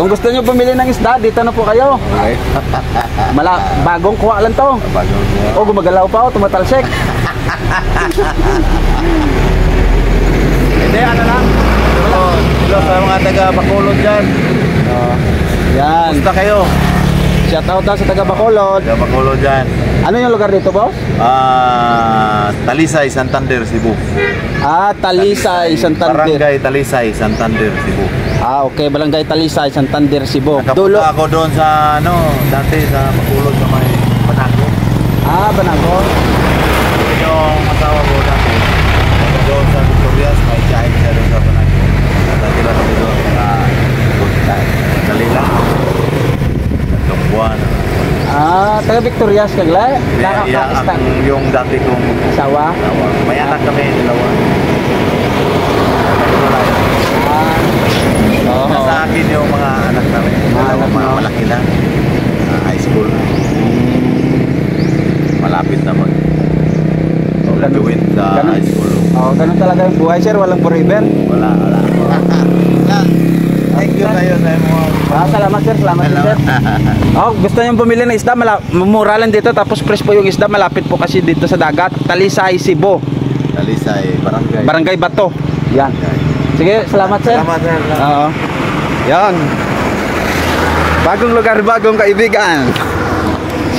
Kung gusto nyo bumili ng isda, dito na po kayo. Okay. Bagong kuha lang to. Bagong kuha. O, gumagalaw pa o, tumatalsik. Hindi, ano lang. Hello sa mga taga Bacolod dyan. Yan. Basta kayo. Shout out daw sa taga Bacolod. Taga Bacolod dyan. Ano yung lugar dito, boss? Talisay, Santander, Cebu. Talisay, Santander. Barangay Talisay, Santander, Cebu. Okay, Barangay Talisay, Santander, Cebu. Nakapunta ako doon sa, dati sa Bacolod sa may Banago. Banago. Yung asawa ko dati. Doon sa Victorias, may chain siya doon sa Banago. Dati lang kami doon sa Dalila. Tatlong buwan. Taga Victorias kagla. Yung dati kong asawa. May anak kami, dalawa. Nasa akin yung mga anak namin. Dalawa, mga malaki na. High school. Malapit na graduate sa high school. Ganun talaga yung buhay, sir. Walang forever. Wala. Thank you tayo sa mga. Salamat, sir. Salamat, sir. Gusto nyo bumili ng isda, mura lang dito. Tapos fresh po yung isda. Malapit po kasi dito sa dagat. Talisay, Cebu. Talisay, Barangay Bato. Yan. Sige, salamat, sir. Salamat, sir. Yan. Bagong lugar, bagong kaibigan.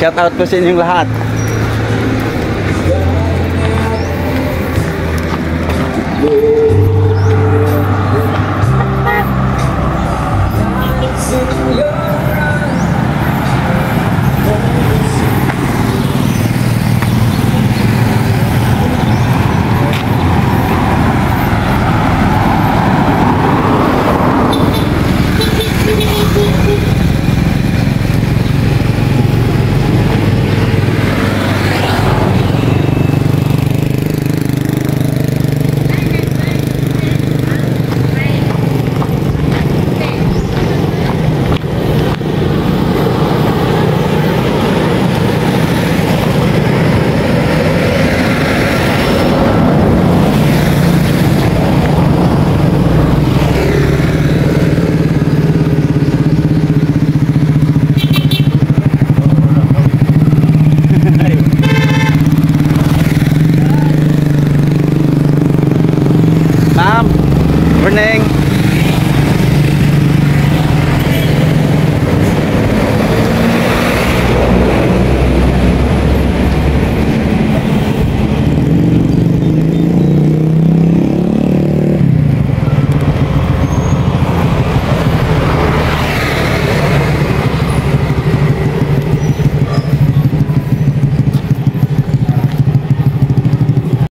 Shout out po sa inyong lahat.